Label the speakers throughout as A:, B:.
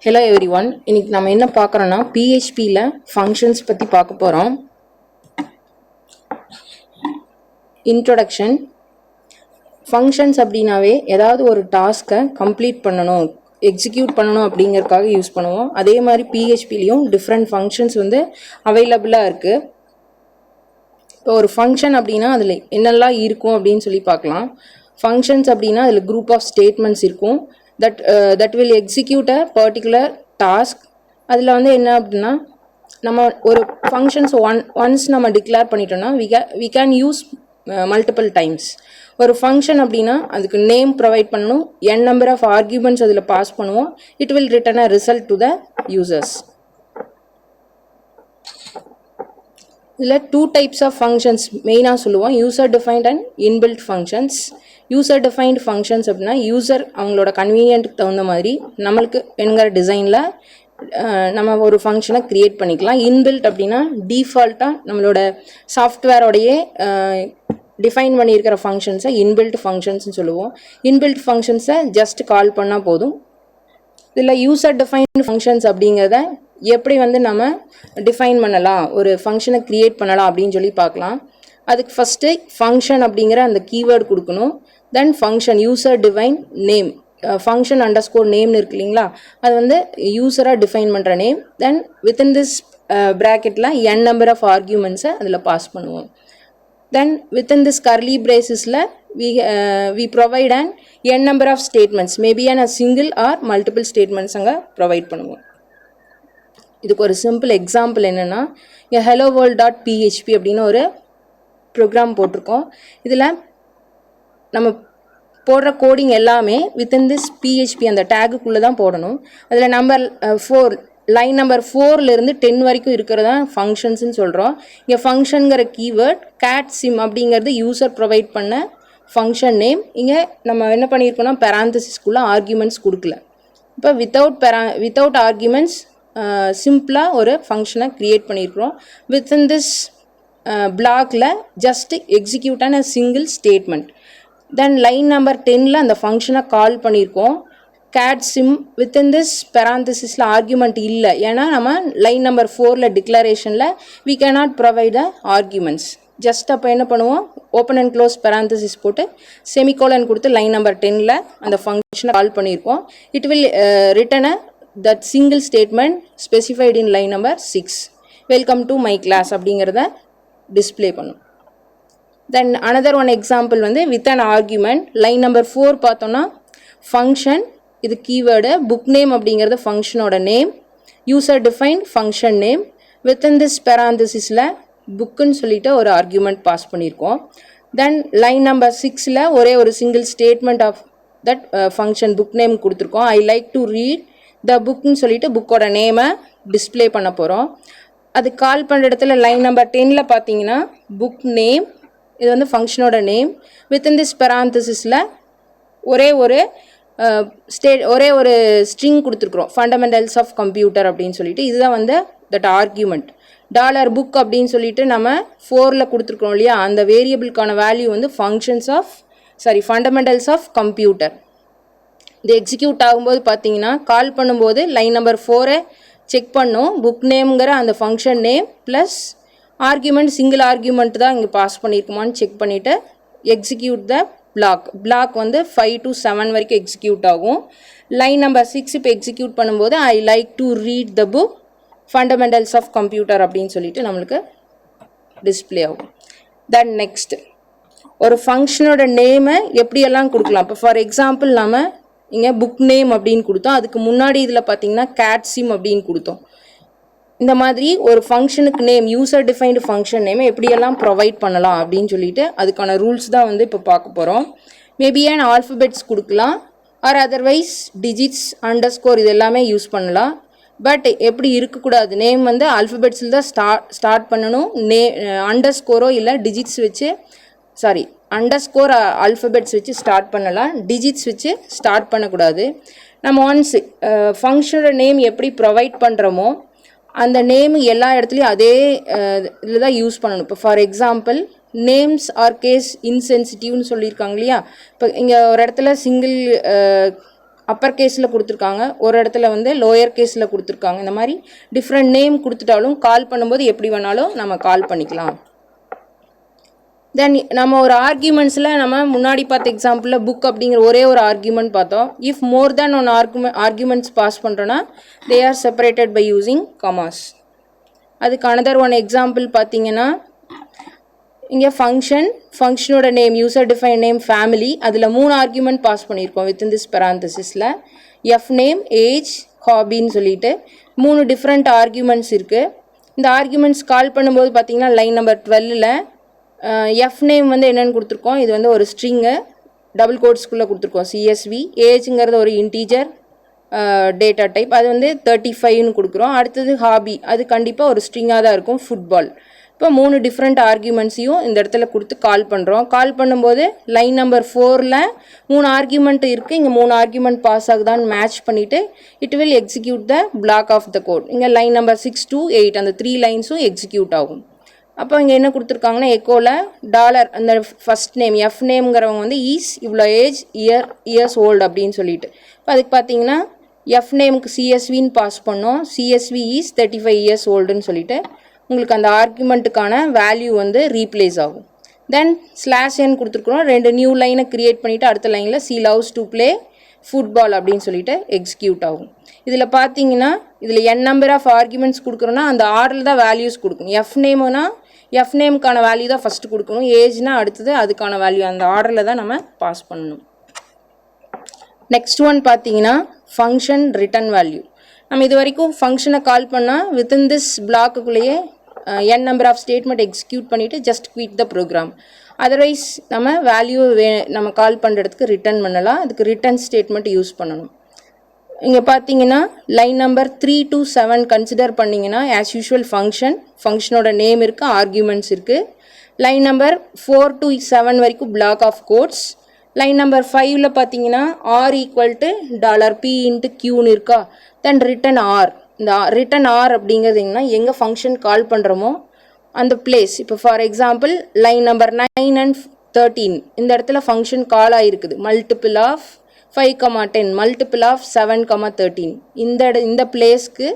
A: Hello everyone. இன்னைக்கு நம்ம என்ன பார்க்கறோம்னா PHPல functions பத்தி பார்க்க போறோம். Introduction. Functions அப்படினாவே ஏதாவது ஒரு டாஸ்கை கம்ப்ளீட் பண்ணணும், எக்ஸிக்யூட் பண்ணணும் அப்படிங்கறதுக்காக யூஸ் பண்ணுவோம். அதே மாதிரி PHPலயும் டிஃபரண்ட் functions வந்து அவைலபிளா இருக்கு. ஒரு ஃபங்க்ஷன் அப்படினா அதுல என்னெல்லாம் இருக்கும் அப்படினு சொல்லி பார்க்கலாம். Functions அப்படினா அதுல group of statements இருக்கும். that will execute a particular task. அதில் வந்து என்ன அப்படின்னா நம்ம ஒரு functions once நம்ம declare பண்ணிட்டோம்னா we can use multiple times. ஒரு function அப்படின்னா அதுக்கு name provide பண்ணணும், n number of arguments அதில் pass பண்ணுவோம், it will return a result to the users. இதில் two types of functions மெயினாக சொல்லுவோம், user defined and inbuilt functions. User defined functions அப்படின்னா யூசர் அவங்களோட கன்வீனியன்ட்டுக்கு தகுந்த மாதிரி நம்மளுக்கு வேணுங்கிற டிசைனில் நம்ம ஒரு ஃபங்க்ஷனை க்ரியேட் பண்ணிக்கலாம். இன்பில்ட் அப்படின்னா டிஃபால்ட்டாக நம்மளோட சாஃப்ட்வேரோடையே டிஃபைன் பண்ணியிருக்கிற ஃபங்க்ஷன்ஸை இன்பில்ட் ஃபங்க்ஷன்ஸ்னு சொல்லுவோம். இன்பில்ட் ஃபங்க்ஷன்ஸை ஜஸ்ட் கால் பண்ணால் போதும். இதில் யூசர் டிஃபைன்டு ஃபங்க்ஷன்ஸ் அப்படிங்கிறத எப்படி வந்து நம்ம டிஃபைன் பண்ணலாம், ஒரு ஃபங்க்ஷனை க்ரியேட் பண்ணலாம் அப்படின்னு சொல்லி பார்க்கலாம். அதுக்கு ஃபஸ்ட்டு ஃபங்க்ஷன் அப்படிங்கிற அந்த கீவேர்டு கொடுக்கணும். Then function user define name, function underscore நேம்னு இருக்கு இல்லைங்களா, அது வந்து யூசராக டிஃபைன் பண்ணுற நேம். தென் வித்தின் திஸ் ப்ராக்கெட்டில் n நம்பர் ஆஃப் ஆர்கியூமெண்ட்ஸை அதில் பாஸ் பண்ணுவோம். தென் வித்தின் திஸ் கர்லி பிரேசஸில் we provide an n number of statements, maybe a single or multiple statements அங்கே ப்ரொவைட் பண்ணுவோம். இதுக்கு ஒரு சிம்பிள் எக்ஸாம்பிள் என்னென்னா, இங்கே hello world.php அப்படின்னு ஒரு ப்ரோக்ராம் போட்டிருக்கோம். இதில் நம்ம போடுற கோடிங் எல்லாமே வித்தின் திஸ் PHP அந்த டேகுக்குள்ளே தான் போடணும். அதில் நம்பர் 4 லைன் நம்பர் 4லேருந்து 10 வரைக்கும் இருக்கிறதா ஃபங்க்ஷன்ஸ்னு சொல்கிறோம். இங்கே ஃபங்க்ஷனுங்கிற கீவேர்ட் கேட் சிம் அப்படிங்கிறது யூசர் ப்ரொவைட் பண்ண ஃபங்க்ஷன் நேம். இங்கே நம்ம என்ன பண்ணியிருக்கோம்னா பேராந்தசிஸ்குள்ளே ஆர்கியூமெண்ட்ஸ் கொடுக்கல. இப்போ வித்தவுட் ஆர்கியூமெண்ட்ஸ் சிம்பிளாக ஒரு ஃபங்க்ஷனை க்ரியேட் பண்ணியிருக்கிறோம். வித்தின் திஸ் பிளாக்ல ஜஸ்ட் எக்ஸிக்யூட் ஆன single statement. Then line number 10ல் அந்த ஃபங்க்ஷனை கால் பண்ணியிருக்கோம். கேட் சிம் வித்தின் திஸ் பேராந்தசிஸில் ஆர்கியூமெண்ட் இல்லை, ஏன்னா நம்ம லைன் நம்பர் 4ல் டிக்ளரேஷனில் we cannot provide the arguments. Just அப்போ என்ன பண்ணுவோம், ஓப்பன் அண்ட் க்ளோஸ் பேராந்தசிஸ் போட்டு செமிகோலன் கொடுத்து லைன் நம்பர் 10ல் அந்த ஃபங்க்ஷனை கால் பண்ணியிருக்கோம். It will return that single statement specified in line number 6. Welcome to my class அப்படிங்கிறத டிஸ்பிளே பண்ணும். தென் அனதர் ஒன் எக்ஸாம்பிள் வந்து with an argument line number 4 பார்த்தோன்னா ஃபங்க்ஷன், இது கீவேர்டு, புக் நேம் அப்படிங்கிறது ஃபங்க்ஷனோட name, user defined function name, within this பேராந்தசிஸில் புக்குன்னு சொல்லிட்டு ஒரு ஆர்கியூமெண்ட் பாஸ் பண்ணியிருக்கோம். தென் லைன் நம்பர் 6ல் ஒரே ஒரு single statement of that function book name கொடுத்துருக்கோம். I like to read the புக்குன்னு சொல்லிட்டு புக்கோட நேமை டிஸ்பிளே பண்ண போகிறோம். அது கால் பண்ணுற இடத்துல லைன் நம்பர் 10ல் பார்த்தீங்கன்னா புக் நேம், இது வந்து ஃபங்க்ஷனோட நேம், வித்தின் திஸ் பேராந்தசிஸில் ஒரே ஒரு ஸ்ட்ரிங் கொடுத்துருக்குறோம், ஃபண்டமெண்டல்ஸ் ஆஃப் கம்ப்யூட்டர் அப்படின்னு சொல்லிட்டு. இதுதான் வந்து தட் ஆர்கியூமெண்ட். $புக் அப்படின்னு சொல்லிட்டு நம்ம 4ல் கொடுத்துருக்குறோம் இல்லையா, அந்த வேரியபிளுக்கான வேல்யூ வந்து ஃபண்டமெண்டல்ஸ் ஆஃப் கம்ப்யூட்டர். இது எக்ஸிக்யூட் ஆகும்போது பார்த்தீங்கன்னா கால் பண்ணும்போது லைன் நம்பர் 4 செக் பண்ணும், புக் நேம்ங்கிற அந்த function name plus argument, single argument தான் இங்கே பாஸ் பண்ணியிருக்குமான்னு செக் பண்ணிவிட்டு எக்ஸிக்யூட் த பிளாக் வந்து 5 to 7 வரைக்கும் எக்ஸிக்யூட் ஆகும். லைன் நம்பர் 6 இப்போ எக்ஸிக்யூட் பண்ணும்போது I like to read the book fundamentals of computer அப்படின்னு சொல்லிட்டு நம்மளுக்கு டிஸ்பிளே ஆகும். தென் நெக்ஸ்ட் ஒரு ஃபங்க்ஷனோட நேமை எப்படியெல்லாம் கொடுக்கலாம். இப்போ ஃபார் எக்ஸாம்பிள் நம்ம இங்கே புக் நேம் அப்படின்னு கொடுத்தோம், அதுக்கு முன்னாடி இதில் பார்த்தீங்கன்னா கேட் சிம் அப்படின்னு கொடுத்தோம். இந்த மாதிரி ஒரு ஃபங்க்ஷனுக்கு நேம், யூசர் டிஃபைன்டு ஃபங்க்ஷன் நேமை எப்படியெல்லாம் ப்ரொவைட் பண்ணலாம் அப்படின்னு சொல்லிட்டு அதுக்கான ரூல்ஸ் தான் வந்து இப்போ பார்க்க போகிறோம். மேபி அண்ட் ஆல்ஃபபெட்ஸ் கொடுக்கலாம், ஆர் அதர்வைஸ் டிஜிட்ஸ், அண்டர்ஸ்கோர், இது எல்லாமே யூஸ் பண்ணலாம். பட் எப்படி இருக்கக்கூடாது, நேம் வந்து ஆல்ஃபபெட்ஸில் தான் ஸ்டார்ட் பண்ணணும். அண்டர்ஸ்கோரோ இல்லை டிஜிட்ஸ் வச்சு அண்டர்ஸ்கோர் ஆல்ஃபபெட்ஸ் வச்சு ஸ்டார்ட் பண்ணலாம், டிஜிட்ஸ் வச்சு ஸ்டார்ட் பண்ணக்கூடாது. நம்ம ஒன்ஸ் ஃபங்க்ஷனோட நேம் எப்படி ப்ரொவைட் பண்ணுறோமோ அந்த நேம் எல்லா இடத்துலையும் அதே இதில் தான் யூஸ் பண்ணணும். இப்போ for example names are case இன்சென்சிட்டிவ்னு சொல்லியிருக்காங்க இல்லையா, இப்போ இங்கே ஒரு இடத்துல சிங்கிள் அப்பர் கேஸில் கொடுத்துருக்காங்க, ஒரு இடத்துல வந்து லோயர் கேஸில் கொடுத்துருக்காங்க. இந்த மாதிரி டிஃப்ரெண்ட் நேம் கொடுத்துட்டாலும் கால் பண்ணும்போது எப்படி வேணாலும் நம்ம கால் பண்ணிக்கலாம். தென் நம்ம ஒரு ஆர்கியூமெண்ட்ஸில் நம்ம முன்னாடி பார்த்த எக்ஸாம்பிளில் புக் அப்படிங்கிற ஒரே ஒரு ஆர்கியூமெண்ட் பார்த்தோம். If more than one arguments pass பண்ணுறோன்னா they are separated by using commas. அதுக்கு அனதர் ஒன் எக்ஸாம்பிள் பார்த்தீங்கன்னா இங்கே ஃபங்க்ஷனோட name user define name family, அதில் 3 ஆர்கியூமெண்ட் பாஸ் பண்ணியிருக்கோம் வித்தின் திஸ் பெராந்தசிஸில். எஃப் நேம், ஏஜ், ஹாபின்னு சொல்லிட்டு 3 டிஃப்ரெண்ட் ஆர்கியூமெண்ட்ஸ் இருக்குது. இந்த ஆர்கியூமெண்ட்ஸ் கால் பண்ணும்போது பார்த்தீங்கன்னா லைன் நம்பர் 12ல் எஃப் நேம் வந்து என்னென்னு கொடுத்துருக்கோம், இது வந்து ஒரு ஸ்ட்ரிங்கு டபுள் கோட்ஸ்குள்ளே கொடுத்துருக்கோம் சிஎஸ்வி. ஏஜுங்கிறது ஒரு இன்டீஜர் டேட்டா டைப், அது வந்து 35ன்னு கொடுக்குறோம். அடுத்தது ஹாபி, அது கண்டிப்பாக ஒரு ஸ்ட்ரிங்காக தான் இருக்கும், ஃபுட்பால். இப்போ 3 டிஃப்ரெண்ட் ஆர்கியூமெண்ட்ஸையும் இந்த இடத்துல கொடுத்து கால் பண்ணுறோம். கால் பண்ணும்போது லைன் நம்பர் 4ல் 3 ஆர்கியூமெண்ட் இருக்குது, இங்கே 3 ஆர்கியூமெண்ட் பாஸ் ஆகுதான்னு மேட்ச் பண்ணிவிட்டு it will execute the block of the code. இங்கே லைன் நம்பர் 6 to 8 அந்த 3 லைன்ஸும் எக்ஸிக்யூட் ஆகும். அப்போ இங்கே என்ன கொடுத்துருக்காங்கன்னா எக்கோவில் டாலர் அந்த ஃபஸ்ட் நேம் எஃப் நேம்ங்கிறவங்க வந்து ஈஸ் இவ்வளோ ஏஜ் இயர்ஸ் ஓல்டு அப்படின்னு சொல்லிட்டு. இப்போ அதுக்கு பார்த்தீங்கன்னா எஃப் நேமுக்கு சிஎஸ்வின்னு பாஸ் பண்ணோம், சிஎஸ்வி ஈஸ் 35 இயர்ஸ் ஓல்டுன்னு சொல்லிட்டு உங்களுக்கு அந்த ஆர்குமெண்ட்டுக்கான வேல்யூ வந்து ரீப்ளேஸ் ஆகும். தென் /n கொடுத்துருக்குறோம், 2 நியூ லைனை க்ரியேட் பண்ணிவிட்டு அடுத்த லைனில் C loves to play football அப்படின்னு சொல்லிட்டு எக்ஸிக்யூட் ஆகும். இதில் பார்த்தீங்கன்னா இதில் n நம்பர் ஆஃப் ஆர்குமெண்ட்ஸ் கொடுக்குறோன்னா அந்த ஆர்டரில் தான் வேல்யூஸ் கொடுக்கணும். எஃப் நேமுனா எஃப் நேமுக்கான வேல்யூ தான் ஃபஸ்ட்டு கொடுக்கணும், ஏஜ்னா அடுத்தது அதுக்கான வேல்யூ, அந்த ஆர்டரில் தான் நம்ம பாஸ் பண்ணணும். நெக்ஸ்ட் ஒன் பார்த்தீங்கன்னா ஃபங்க்ஷன் ரிட்டன் வேல்யூ. நம்ம இது வரைக்கும் ஃபங்க்ஷனை கால் பண்ணால் வித்தின் திஸ் பிளாக்குள்ளேயே n number of statement execute பண்ணிவிட்டு just quit the program. Otherwise நம்ம வேல்யூ நம்ம கால் பண்ணுறதுக்கு ரிட்டன் பண்ணலாம், அதுக்கு ரிட்டன் ஸ்டேட்மெண்ட் யூஸ் பண்ணணும். இங்கே பார்த்தீங்கன்னா லைன் நம்பர் 3 to 7 கன்சிடர் பண்ணிங்கன்னா ஆஸ் யூஷுவல் ஃபங்க்ஷனோட நேம் இருக்குது, ஆர்கியூமெண்ட்ஸ் இருக்குது. லைன் நம்பர் 4 to 7 வரைக்கும் block of codes. Line number 5ல் பார்த்தீங்கன்னா ஆர் ஈக்குவல் டு $p × Qன்னு இருக்கா, தென் ரிட்டன் ஆர். இந்த ரிட்டன் ஆர் அப்படிங்கிறதுங்கன்னா எங்கே ஃபங்க்ஷன் கால் பண்ணுறோமோ அந்த பிளேஸ். இப்போ for example line number 9 and 13 இந்த இடத்துல ஃபங்க்ஷன் கால் ஆகிருக்குது, மல்டிபிள் ஆஃப் 5, 10 மல்டிபிள் ஆஃப் 7, 13 இந்த பிளேஸ்க்கு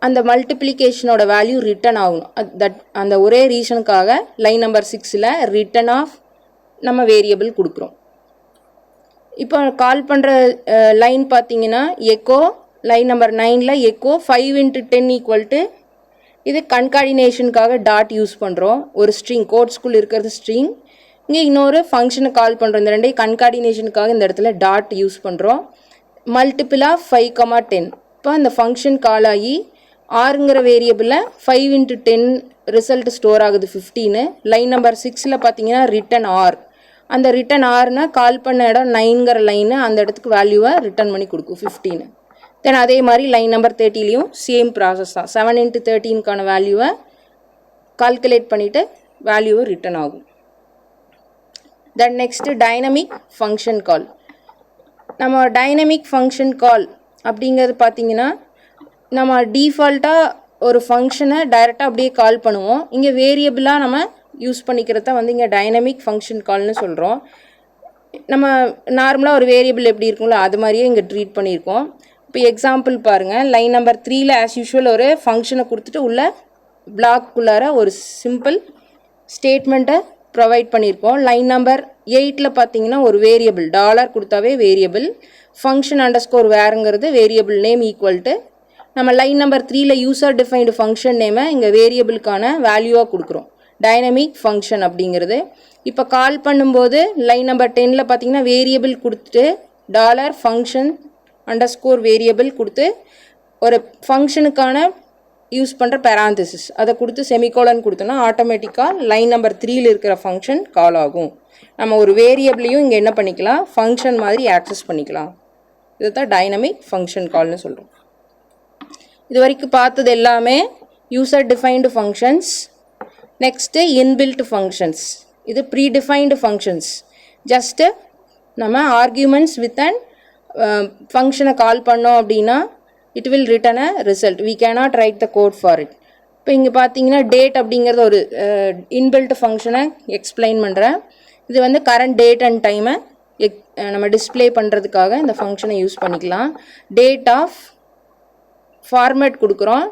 A: அந்த மல்டிப்ளிகேஷனோட வேல்யூ ரிட்டன் ஆகணும். அந்த ஒரே ரீசனுக்காக லைன் நம்பர் 6ல் ரிட்டன் ஆஃப் நம்ம வேரியபிள் கொடுக்குறோம். இப்போ கால் பண்ணுற லைன் பார்த்தீங்கன்னா எக்கோ லைன் நம்பர் 9ல் எக்கோ 5 × 10 ஈக்குவல் டு, இது கன்கார்டினேஷனுக்காக டாட் யூஸ் பண்ணுறோம், ஒரு ஸ்ட்ரிங் கோட்ஸ்குள்ளே இருக்கிறது ஸ்ட்ரிங். இங்கே இன்னொரு ஃபங்க்ஷனை கால் பண்ணுறோம், இந்த ரெண்டையும் கன்கார்டினேஷனுக்காக இந்த இடத்துல டாட் யூஸ் பண்ணுறோம். மல்டிபிள் ஆஃப் 5, 10 இப்போ அந்த ஃபங்க்ஷன் கால் ஆகி ஆறுங்கிற வேரியபிளில் 5 × 10 ரிசல்ட் ஸ்டோர் ஆகுது 15. லைன் நம்பர் 6ல் பார்த்தீங்கன்னா ரிட்டன் ஆர், அந்த ரிட்டன் ஆர்னா கால் பண்ண இடம் 9ங்கிற லைனு அந்த இடத்துக்கு வேல்யூவை ரிட்டன் பண்ணி கொடுக்கும் 15. தென் அதே மாதிரி லைன் நம்பர் 30லையும் சேம் ப்ராசஸ் தான், 7 × 13க்கான வேல்யூவை கால்குலேட் பண்ணிவிட்டு வேல்யூவை ரிட்டன் ஆகும். தென் நெக்ஸ்ட்டு டைனமிக் ஃபங்க்ஷன் கால். நம்ம டைனமிக் ஃபங்க்ஷன் கால் அப்படிங்கிறது பார்த்தீங்கன்னா நம்ம டிஃபால்ட்டாக ஒரு ஃபங்க்ஷனை டைரெக்டாக அப்படியே கால் பண்ணுவோம். இங்கே வேரியபிளாக நம்ம யூஸ் பண்ணிக்கிறத வந்து இங்கே டைனமிக் ஃபங்க்ஷன் கால்னு சொல்கிறோம். நம்ம நார்மலாக ஒரு வேரியபிள் எப்படி இருக்குங்களோ அது மாதிரியே இங்கே ட்ரீட் பண்ணியிருக்கோம். இப்போ எக்ஸாம்பிள் பாருங்கள், லைன் நம்பர் 3ல் ஆஸ் யூஷுவல் ஒரு ஃபங்க்ஷனை கொடுத்துட்டு உள்ள பிளாக்குள்ளார ஒரு சிம்பிள் ஸ்டேட்மெண்ட்டை ப்ரொவைட் பண்ணியிருக்கோம். லைன் நம்பர் 8ல் பார்த்தீங்கன்னா ஒரு வேரியபிள் டாலர் கொடுத்தாவே வேரியபிள், ஃபங்க்ஷன் அண்டர்ஸ்கோர் வேறுங்கிறது வேரியபிள் நேம் ஈக்குவல் டு நம்ம லைன் நம்பர் 3ல் யூசர் டிஃபைன்டு ஃபங்க்ஷன் நேமை இங்கே வேரியபிளுக்கான வேல்யூவாக கொடுக்குறோம், டைனமிக் ஃபங்க்ஷன் அப்படிங்கிறது. இப்போ கால் பண்ணும்போது லைன் நம்பர் 10ல் பார்த்தீங்கன்னா வேரியபிள் கொடுத்துட்டு டாலர் ஃபங்க்ஷன் அண்டர்ஸ்கோர் வேரியபிள் கொடுத்து ஒரு ஃபங்க்ஷனுக்கான யூஸ் பண்ணுற பேராந்தசிஸ் அதை கொடுத்து செமிகோலன் கொடுத்தோன்னா ஆட்டோமேட்டிக்காக லைன் நம்பர் 3ல் இருக்கிற ஃபங்க்ஷன் கால் ஆகும். நம்ம ஒரு வேரியபிளையும் இங்கே என்ன பண்ணிக்கலாம், ஃபங்க்ஷன் மாதிரி ஆக்சஸ் பண்ணிக்கலாம். இதை தான் டைனமிக் ஃபங்க்ஷன் கால்னு சொல்கிறோம். இது வரைக்கும் பார்த்தது எல்லாமே user defined functions. Next inbuilt functions. இது ப்ரீடிஃபைன்டு ஃபங்க்ஷன்ஸ், ஜஸ்ட்டு நம்ம ஆர்கியூமெண்ட்ஸ் வித் அண்ட் ஃபங்க்ஷனை கால் பண்ணோம் அப்படின்னா it will return a result. We cannot write the code for it. இப்போ இங்கே பார்த்தீங்கன்னா டேட் அப்படிங்கிறது ஒரு இன்பில்ட் ஃபங்க்ஷனை எக்ஸ்பிளைன் பண்ணுறேன். இது வந்து கரண்ட் டேட் அண்ட் டைமை நம்ம டிஸ்ப்ளே பண்ணுறதுக்காக இந்த ஃபங்க்ஷனை யூஸ் பண்ணிக்கலாம். டேட் ஆஃப் ஃபார்மேட் கொடுக்குறோம்.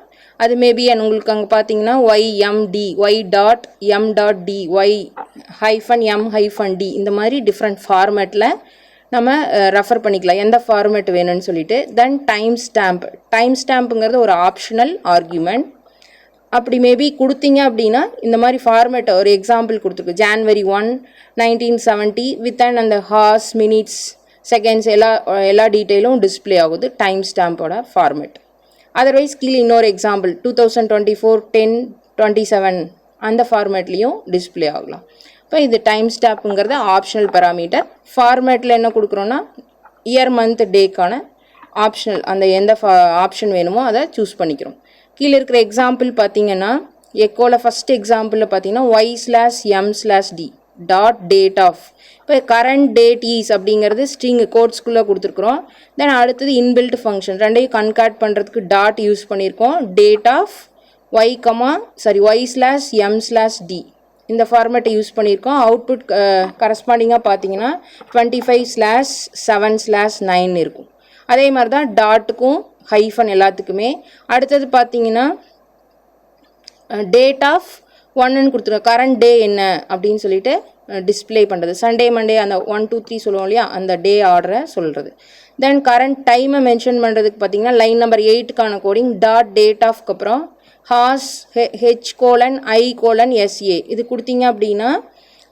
A: அது மேபி உங்களுக்கு அங்கே பார்த்தீங்கன்னா YMD y.m.d y-m-d இந்த மாதிரி டிஃப்ரெண்ட் ஃபார்மேட்டில் நம்ம ரெஃபர் பண்ணிக்கலாம் எந்த ஃபார்மேட் வேணும்னு சொல்லிட்டு. தென் டைம் ஸ்டாம்புங்கிறது ஒரு ஆப்ஷனல் ஆர்குமெண்ட். அப்படி மேபி கொடுத்தீங்க அப்படின்னா இந்த மாதிரி ஃபார்மேட் ஒரு எக்ஸாம்பிள் கொடுத்துருக்கு. January 1, 1970 வித்தின் அந்த ஹார்ஸ், மினிட்ஸ், செகண்ட்ஸ் எல்லா டீட்டெயிலும் டிஸ்பிளே ஆகுது டைம் ஸ்டாம்போட ஃபார்மேட். அதர்வைஸ் கீழே இன்னொரு எக்ஸாம்பிள் 2024 10/27 அந்த ஃபார்மேட்லேயும் டிஸ்பிளே ஆகலாம். இப்போ இது டைம் ஸ்டாம்புங்கிறது ஆப்ஷனல் பேராமீட்டர். ஃபார்மேட்டில் என்ன கொடுக்குறோன்னா இயர், மந்த், டேக்கான ஆப்ஷனல் அந்த எந்த ஆப்ஷன் வேணுமோ அதை சூஸ் பண்ணிக்கிறோம். கீழே இருக்கிற எக்ஸாம்பிள் பார்த்தீங்கன்னா எக்கோவில் ஃபஸ்ட் எக்ஸாம்பிளில் பார்த்தீங்கன்னா y/m/d டாட் டேட் ஆஃப். இப்போ கரண்ட் டேட் ஈஸ் அப்படிங்கிறது ஸ்ட்ரிங் கோட்ஸ்குள்ளே கொடுத்துருக்குறோம். தென் அடுத்தது இன்பில்ட் ஃபங்க்ஷன் ரெண்டையும் கன்காட் பண்ணுறதுக்கு டாட் யூஸ் பண்ணியிருக்கோம். டேட் ஆஃப் y/m/d இந்த ஃபார்மேட்டை யூஸ் பண்ணியிருக்கோம். அவுட்புட் கரஸ்பாண்டிங்காக பார்த்தீங்கன்னா 25/7/9 இருக்கும். அதே மாதிரி தான் டாட்டுக்கும் ஹைஃபன் எல்லாத்துக்குமே. அடுத்தது பார்த்தீங்கன்னா டேட் ஆஃப் 1ன்னு கொடுத்துருக்கோம். கரண்ட் டே என்ன அப்படின்னு சொல்லிட்டு டிஸ்பிளே பண்ணுறது. சண்டே, மண்டே அந்த 1, 2, 3 சொல்லுவோம் இல்லையா, அந்த டே ஆர்டரை சொல்கிறது. தென் கரண்ட் டைமை மென்ஷன் பண்ணுறதுக்கு பார்த்தீங்கன்னா லைன் நம்பர் 8க்கான கோடிங் டாட் டேட் ஆஃப்க்கு அப்புறம் ஹார்ஸ் H:I:SA இது கொடுத்தீங்க அப்படின்னா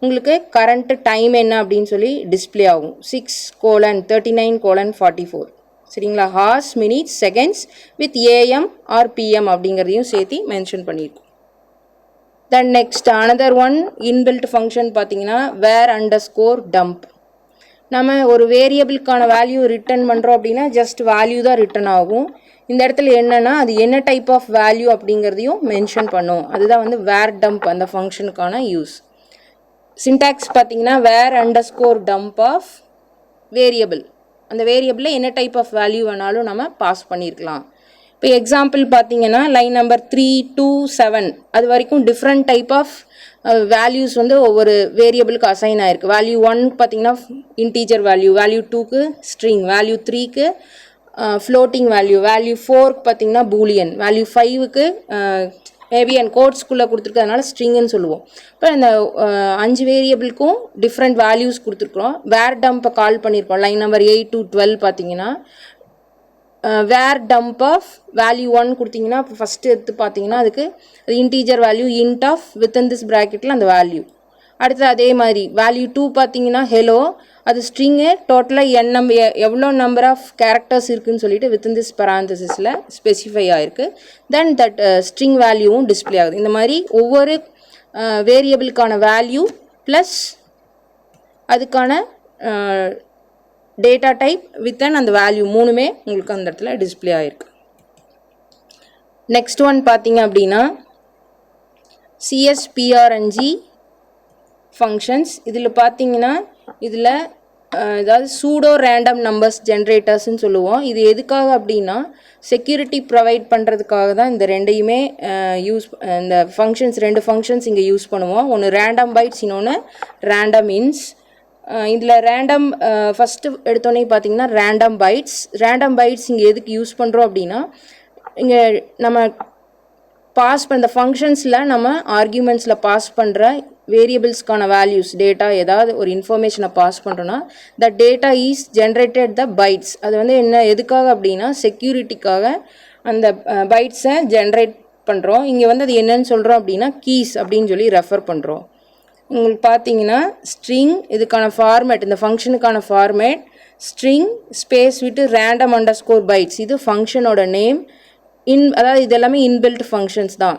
A: உங்களுக்கு கரண்ட் டைம் என்ன அப்படின்னு சொல்லி டிஸ்பிளே ஆகும். 6:39:44 சரிங்களா. Hours, minutes, seconds with AM or PM அப்படிங்கிறதையும் சேர்த்து மென்ஷன் பண்ணியிருக்கோம். Then next another one inbuilt function பார்த்தீங்கன்னா var_dump. நம்ம ஒரு வேரியபிளுக்கான வேல்யூ ரிட்டர்ன் பண்ணுறோம் அப்படின்னா ஜஸ்ட் வேல்யூ தான் ரிட்டர்ன் ஆகும். இந்த இடத்துல என்னென்னா அது என்ன டைப் ஆஃப் வேல்யூ அப்படிங்கிறதையும் மென்ஷன் பண்ணும். அதுதான் வந்து var_dump அந்த ஃபங்க்ஷனுக்கான யூஸ். சின்டாக்ஸ் பார்த்தீங்கன்னா var_dump ஆஃப் வேரியபிள். அந்த வேரியபிளில் என்ன டைப் ஆஃப் வேல்யூ வேணாலும் நம்ம பாஸ் பண்ணியிருக்கலாம். இப்போ எக்ஸாம்பிள் பார்த்தீங்கன்னா லைன் நம்பர் 3 to 7 அது வரைக்கும் டிஃப்ரெண்ட் டைப் ஆஃப் வேல்யூஸ் வந்து ஒவ்வொரு வேரியபிளுக்கு அசைன் ஆயிருக்கு. வேல்யூ 1 பார்த்தீங்கன்னா இன்டீஜர் வேல்யூ, வேல்யூ 2க்கு ஸ்ட்ரிங், வேல்யூ 3க்கு ஃப்ளோட்டிங் வேல்யூ, வேல்யூ 4க்கு பார்த்தீங்கன்னா பூலியன், வேல்யூ 5க்கு மேபி அண்ட் கோட்ஸ்குள்ளே கொடுத்துருக்கிறதுனால ஸ்ட்ரிங்குன்னு சொல்லுவோம். இப்போ இந்த 5 வேரியபிளுக்கும் டிஃப்ரெண்ட் வேல்யூஸ் கொடுத்துருக்குறோம். var_dump கால் பண்ணியிருக்கோம். லைன் நம்பர் 8 to 12 பார்த்தீங்கன்னா var_dump ஆஃப் வேல்யூ 1 கொடுத்தீங்கன்னா இப்போ ஃபஸ்ட்டு எடுத்து பார்த்தீங்கன்னா அதுக்கு அது integer value int of within this ப்ராக்கெட்டில் அந்த வேல்யூ. அடுத்து அதே மாதிரி வேல்யூ 2 பார்த்தீங்கன்னா ஹெலோ, அது ஸ்ட்ரிங்கு டோட்டலாக எவ்வளோ நம்பர் ஆஃப் கேரக்டர்ஸ் இருக்குதுன்னு சொல்லிட்டு வித்தின் திஸ் பராந்தசிஸில் ஸ்பெசிஃபை ஆகிருக்கு. தென் தட் ஸ்ட்ரிங் வேல்யூவும் டிஸ்பிளே ஆகுது. இந்த மாதிரி ஒவ்வொரு வேரியபிளுக்கான வேல்யூ ப்ளஸ் அதுக்கான டேட்டா டைப் வித்தன் அந்த வேல்யூ மூணுமே உங்களுக்கு அந்த இடத்துல டிஸ்பிளே ஆகிருக்கு. நெக்ஸ்ட் ஒன் பார்த்தீங்க அப்படின்னா CSPRNG ஃபங்க்ஷன்ஸ். இதில் பார்த்தீங்கன்னா இதில் ஏதாவது சூடோ ரேண்டம் நம்பர்ஸ் ஜென்ரேட்டர்ஸ்ன்னு சொல்லுவோம். இது எதுக்காக அப்படின்னா செக்யூரிட்டி ப்ரொவைட் பண்ணுறதுக்காக தான் இந்த ரெண்டையுமே இந்த ஃபங்க்ஷன்ஸ் 2 ஃபங்க்ஷன்ஸ் இங்கே யூஸ் பண்ணுவோம். ஒன்று ரேண்டம் பைட்ஸ், இன்னொன்று ரேண்டம் இன்ஸ். இதில் ரேண்டம் ஃபஸ்ட்டு எடுத்தோன்னே பார்த்தீங்கன்னா ரேண்டம் பைட்ஸ் இங்கே எதுக்கு யூஸ் பண்ணுறோம் அப்படின்னா இங்கே நம்ம பாஸ் பண்ணுற ஃபங்க்ஷன்ஸில் நம்ம ஆர்கியூமெண்ட்ஸில் பாஸ் பண்ணுற வேரியபிள்ஸ்க்கான வேல்யூஸ் டேட்டா ஏதாவது ஒரு இன்ஃபர்மேஷனை பாஸ் பண்ணுறோன்னா the data is generated the bytes. அது வந்து என்ன எதுக்காக அப்படின்னா செக்யூரிட்டிக்காக அந்த பைட்ஸை ஜென்ரேட் பண்ணுறோம். இங்கே வந்து அது என்னன்னு சொல்கிறோம் அப்படின்னா கீஸ் அப்படின்னு சொல்லி ரெஃபர் பண்ணுறோம். உங்களுக்கு பார்த்தீங்கன்னா ஸ்ட்ரிங் இதுக்கான ஃபார்மேட், இந்த ஃபங்க்ஷனுக்கான ஃபார்மேட் ஸ்ட்ரிங் ஸ்பேஸ் விட்டு random_bytes இது ஃபங்க்ஷனோட நேம். அதாவது இது எல்லாமே இன்பில்ட் ஃபங்க்ஷன்ஸ் தான்.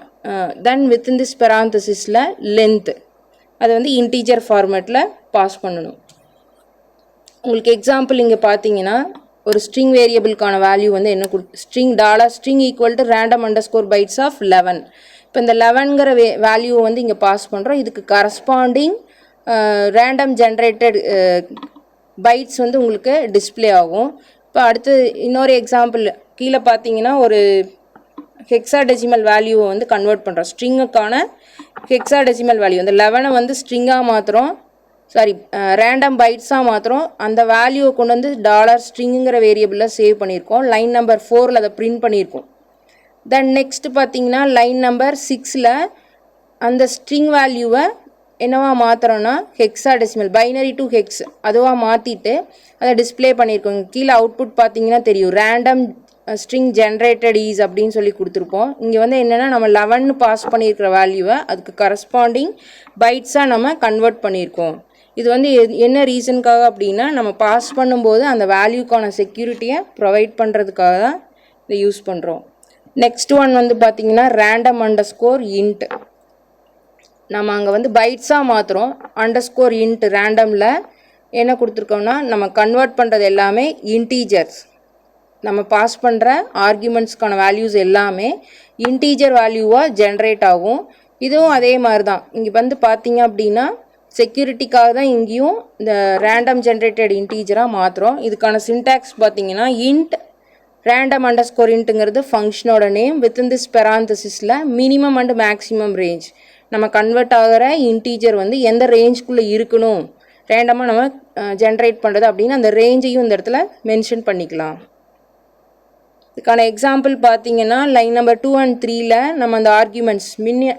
A: தென் வித்தின் திஸ் பெராந்தசிஸில் லென்த் அதை வந்து இன்டீஜர் ஃபார்மேட்டில் பாஸ் பண்ணணும். உங்களுக்கு எக்ஸாம்பிள் இங்கே பார்த்தீங்கன்னா ஒரு ஸ்ட்ரிங் வேரியபிளுக்கான வேல்யூ வந்து என்ன string equal to random_bytes of 11. இப்போ இந்த 11ங்கிற வேல்யூ வந்து இங்கே பாஸ் பண்ணுறோம். இதுக்கு கரஸ்பாண்டிங் ரேண்டம் ஜென்ரேட்டட் பைட்ஸ் வந்து உங்களுக்கு டிஸ்பிளே ஆகும். இப்போ அடுத்து இன்னொரு எக்ஸாம்பிள் கீழே பார்த்தீங்கன்னா ஒரு ஹெக்ஸாடெசிமல் வேல்யூவை வந்து கன்வெர்ட் பண்ணுறோம். ஸ்ட்ரிங்குக்கான ஹெக்ஸாடெசிமல் வேல்யூ அந்த 11 வந்து ஸ்ட்ரிங்காக மாற்றுறோம். ரேண்டம் பைட்ஸாக மாத்திரம் அந்த வேல்யூவை கொண்டு வந்து டாலர் ஸ்ட்ரிங்குங்கிற வேரியபிளில் சேவ் பண்ணியிருக்கோம். லைன் நம்பர் 4ல் அதை பிரிண்ட் பண்ணியிருக்கோம். தென் நெக்ஸ்ட் பார்த்தீங்கன்னா லைன் நம்பர் 6ல் அந்த ஸ்ட்ரிங் வேல்யூவை என்னவா மாற்றுறோன்னா ஹெக்ஸாடெசிமல் பைனரி டு ஹெக்ஸ் அதுவாக மாற்றிட்டு அதை டிஸ்பிளே பண்ணியிருக்கோம். கீழே அவுட்புட் பார்த்தீங்கன்னா தெரியும் ரேண்டம் ஸ்ட்ரிங் ஜென்ரேட்டட் ஈஸ் அப்படின்னு சொல்லி கொடுத்துருப்போம். இங்கே வந்து என்னென்னா நம்ம 11 பாஸ் பண்ணியிருக்கிற வேல்யூவை அதுக்கு கரஸ்பாண்டிங் பைட்ஸாக நம்ம கன்வெர்ட் பண்ணியிருக்கோம். இது வந்து என்ன ரீசனுக்காக அப்படின்னா நம்ம பாஸ் பண்ணும்போது அந்த வேல்யூக்கான செக்யூரிட்டியை ப்ரொவைட் பண்ணுறதுக்காக தான் இதை யூஸ் பண்ணுறோம். நெக்ஸ்ட் ஒன் வந்து பார்த்திங்கன்னா ரேண்டம் அண்டர்ஸ்கோர் இன்ட். நம்ம அங்கே வந்து பைட்ஸாக மாத்திரம் அண்டர்ஸ்கோர் இன்ட் ரேண்டமில் என்ன கொடுத்துருக்கோம்னா நம்ம கன்வெர்ட் பண்ணுறது எல்லாமே இன்டீஜர்ஸ். நம்ம பாஸ் பண்ணுற ஆர்குமெண்ட்ஸ்க்கான வேல்யூஸ் எல்லாமே இன்டீஜர் வேல்யூவாக ஜென்ரேட் ஆகும். இதுவும் அதே மாதிரி தான். இங்கே வந்து பார்த்தீங்க அப்படின்னா செக்யூரிட்டிக்காக தான் இங்கேயும் இந்த ரேண்டம் ஜென்ரேட்டட் இன்டீஜராக மாத்திரம். இதுக்கான சின்டாக்ஸ் பார்த்தீங்கன்னா இன்ட் ரேண்டம் அண்டர்ஸ்கோர் இன்ட்டுங்கிறது ஃபங்க்ஷனோட நேம் வித்தின் திஸ் பெராந்தசிஸில் மினிமம் அண்ட் மேக்ஸிமம் ரேஞ்ச். நம்ம கன்வெர்ட் ஆகிற இன்டீஜர் வந்து எந்த ரேஞ்சுக்குள்ளே இருக்கணும் ரேண்டமாக நம்ம ஜென்ரேட் பண்ணுறது அப்படின்னு அந்த ரேஞ்சையும் இந்த இடத்துல மென்ஷன் பண்ணிக்கலாம். இதுக்கான எக்ஸாம்பிள் பார்த்தீங்கன்னா லைன் நம்பர் 2 and 3ல் நம்ம அந்த ஆர்குமெண்ட்ஸ்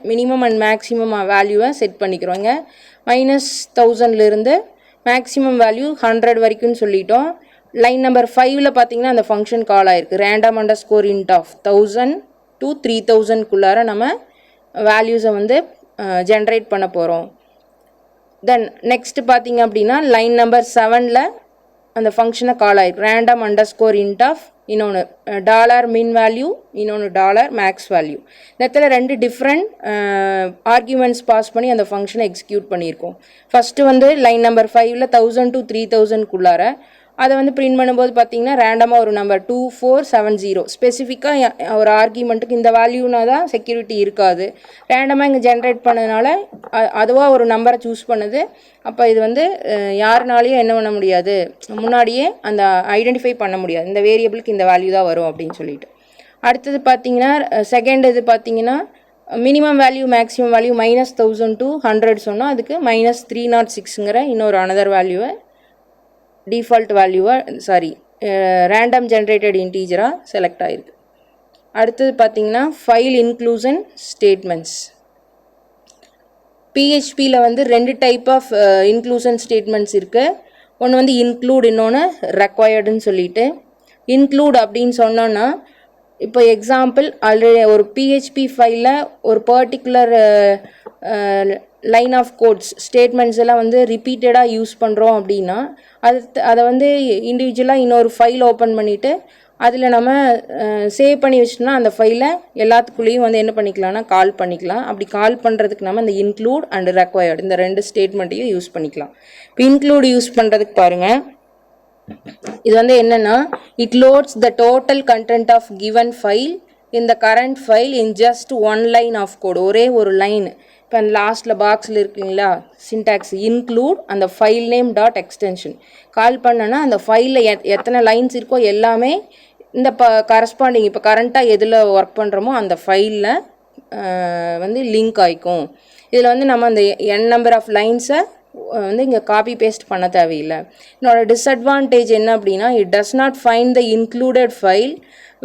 A: மினிமம் அண்ட் மேக்ஸிமம் வேல்யூவை செட் பண்ணிக்கிறோங்க. -1000லேருந்து மேக்ஸிமம் வேல்யூ 100 வரைக்கும்னு சொல்லிட்டோம். லைன் நம்பர் 5ல் பார்த்தீங்கன்னா அந்த ஃபங்க்ஷன் கால் ஆகிருக்கு random underscore int of 1000 to 3000க்குள்ளார நம்ம வேல்யூஸை வந்து ஜென்ரேட் பண்ண போகிறோம். தென் நெக்ஸ்ட் பார்த்தீங்க அப்படின்னா லைன் நம்பர் 7ல் அந்த ஃபங்க்ஷனை கால் ஆகிருக்கு ரேண்டம் அண்டர்ஸ்கோர் இன்ட் ஆஃப் இன்னொன்று டாலர் மின் வேல்யூ இன்னொன்று டாலர் மேக்ஸ் வேல்யூ. இந்த இடத்துல 2 டிஃப்ரெண்ட் ஆர்குமெண்ட்ஸ் பாஸ் பண்ணி அந்த ஃபங்க்ஷனை எக்ஸிக்யூட் பண்ணியிருக்கோம். ஃபஸ்ட்டு வந்து லைன் நம்பர் 5ல் 1000 to 3000க்குள்ளார அதை வந்து பிரிண்ட் பண்ணும்போது பார்த்தீங்கன்னா ரேண்டமாக ஒரு நம்பர் 2470 ஸ்பெசிஃபிக்காக ஒரு ஆர்குமெண்ட்டுக்கு இந்த வேல்யூனா தான் செக்யூரிட்டி இருக்காது. ரேண்டமாக இங்கே ஜென்ரேட் பண்ணதுனால அதுவாக ஒரு நம்பரை சூஸ் பண்ணுது. அப்போ இது வந்து யாருனாலையும் என்ன பண்ண முடியாது, முன்னாடியே அந்த ஐடென்டிஃபை பண்ண முடியாது இந்த வேரியபிளுக்கு இந்த வேல்யூ தான் வரும் அப்படின்னு சொல்லிட்டு. அடுத்தது பார்த்தீங்கன்னா செகண்ட் இது பார்த்தீங்கன்னா minimum value maximum value -1000 to 100 சொன்னால் அதுக்கு -306ங்கிற இன்னொரு அனதர் வேல்யூவை டிஃபால்ட் வேல்யூவை ரேண்டம் ஜென்ரேட்டட் இன்டீஜராக செலக்ட் ஆகிருக்கு. அடுத்தது பார்த்தீங்கன்னா ஃபைல் இன்க்ளூஷன் ஸ்டேட்மெண்ட்ஸ். பிஹெச்பியில் வந்து 2 டைப் ஆஃப் இன்க்ளூஷன் ஸ்டேட்மெண்ட்ஸ் இருக்குது. ஒன்று வந்து இன்க்ளூட் இன்னொன்று ரெக்வயர்டுன்னு சொல்லிட்டு. இன்க்ளூட் அப்படின்னு சொன்னோன்னா இப்போ எக்ஸாம்பிள் ஆல்ரெடி ஒரு பிஹெச்பி ஃபைலில் ஒரு particular line of codes statements எல்லாம் வந்து ரிப்பீட்டடாக யூஸ் பண்ணுறோம் அப்படின்னா அதை வந்து இண்டிவிஜுவலாக இன்னொரு ஃபைல் ஓப்பன் பண்ணிவிட்டு அதில் நம்ம சேவ் பண்ணி வச்சிட்டோம்னா அந்த ஃபைலை எல்லாத்துக்குள்ளேயும் வந்து என்ன பண்ணிக்கலாம்னா கால் பண்ணிக்கலாம். அப்படி கால் பண்ணுறதுக்கு நம்ம இந்த இன்க்ளூட் அண்ட் ரெக்வயர்டு இந்த 2 ஸ்டேட்மெண்ட்டையும் யூஸ் பண்ணிக்கலாம். இப்போ இன்க்ளூட் யூஸ் பண்ணுறதுக்கு பாருங்கள், இது வந்து என்னென்னா it loads the total content of given file in the current file in just 1 line of code. ஒரே ஒரு லைன். இப்போ அந்த லாஸ்ட்டில் பாக்ஸில் இருக்குங்களா சின்டாக்ஸ் இன்க்ளூட் அந்த file name dot extension call பண்ணனா அந்த ஃபைலில் எத்தனை லைன்ஸ் இருக்கோ எல்லாமே இந்த கரஸ்பாண்டிங் இப்போ கரண்ட்டாக எதில் ஒர்க் பண்ணுறோமோ அந்த ஃபைலில் வந்து லிங்க் ஆகிக்கும். இதில் வந்து நம்ம அந்த நம்பர் ஆஃப் லைன்ஸை வந்து இங்கே காப்பி பேஸ்ட் பண்ண தேவையில்லை. என்னோட டிஸ்அட்வான்டேஜ் என்ன அப்படின்னா it does not find the included file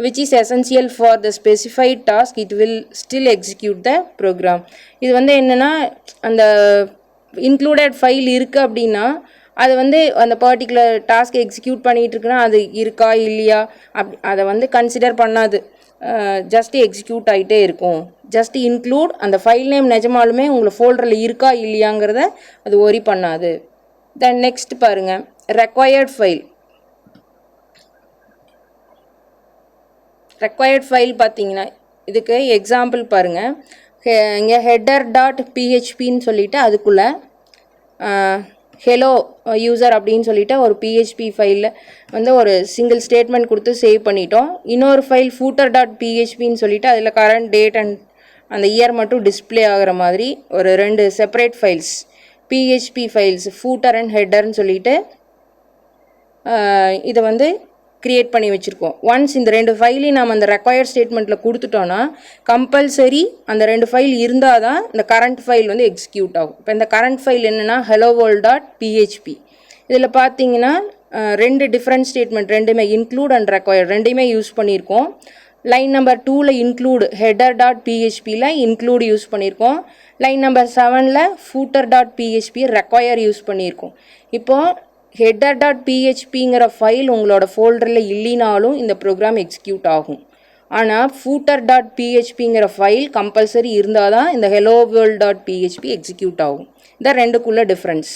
A: which is essential for the specified task. It will still execute the program. இது வந்து என்னென்னா அந்த இன்க்ளூடட் ஃபைல் இருக்குது அப்படின்னா அது வந்து அந்த பர்டிகுலர் டாஸ்க் எக்ஸிக்யூட் பண்ணிகிட்டு இருக்குன்னா அது இருக்கா இல்லையா அதை வந்து கன்சிடர் பண்ணாது, ஜஸ்ட் எக்ஸிக்யூட் ஆகிட்டே இருக்கும். ஜஸ்ட் இன்க்ளூட் அந்த ஃபைல் நேம் நிஜமாலுமே உங்களை ஃபோல்டரில் இருக்கா இல்லையாங்கிறத அது ஒரி பண்ணாது. தென் நெக்ஸ்ட் பாருங்கள் ரெக்வயர்ட் ஃபைல். ரெக்வயர்ட் ஃபைல் பார்த்தீங்கன்னா இதுக்கு எக்ஸாம்பிள் பாருங்கள். இங்கே ஹெட்டர் டாட் பிஹெச்பின்னு சொல்லிவிட்டு அதுக்குள்ளே ஹெலோ யூசர் அப்படின்னு சொல்லிட்டு ஒரு பிஹெச்பி ஃபைலில் வந்து ஒரு சிங்கிள் ஸ்டேட்மெண்ட் கொடுத்து சேவ் பண்ணிட்டோம். இன்னொரு ஃபைல் ஃபூட்டர் டாட் பிஹெச்பின்னு சொல்லிவிட்டு அதில் கரண்ட் டேட் அண்ட் அந்த இயர் மட்டும் டிஸ்பிளே ஆகிற மாதிரி ஒரு 2 separate files PHP files footer and ஹெட்டர்னு சொல்லிட்டு இதை வந்து க்ரியேட் பண்ணி வச்சுருக்கோம். ஒன்ஸ் இந்த 2 ஃபைலையும் நம்ம அந்த ரெக்வயர்ட் ஸ்டேட்மெண்ட்டில் கொடுத்துட்டோன்னா கம்பல்சரி அந்த 2 ஃபைல் இருந்தால் தான் இந்த கரண்ட் ஃபைல் வந்து எக்ஸிக்யூட் ஆகும். இப்போ இந்த கரண்ட் ஃபைல் என்னென்னா helloworld.php. இதில் பார்த்தீங்கன்னா 2 டிஃப்ரெண்ட் ஸ்டேட்மெண்ட், ரெண்டுமே இன்க்ளூட் அண்ட் ரெக்வயர்ட் ரெண்டையுமே யூஸ் பண்ணியிருக்கோம். லைன் நம்பர் 2ல் இன்க்ளூட் header.phpயில் இன்க்ளூட் யூஸ் பண்ணியிருக்கோம். லைன் நம்பர் 7ல் footer.php ரெக்வயர் யூஸ் பண்ணியிருக்கோம். இப்போது header.phpங்கிற ஃபைல் உங்களோட ஃபோல்டரில் இல்லைனாலும் இந்த ப்ரோக்ராம் எக்ஸிக்யூட் ஆகும். ஆனால் footer.phpங்கிற ஃபைல் கம்பல்சரி இருந்தால் தான் இந்த helloworld.php எக்ஸிக்யூட் ஆகும். இந்த ரெண்டுக்குள்ள டிஃப்ரென்ஸ்.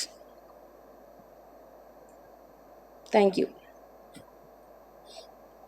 A: தேங்க்யூ.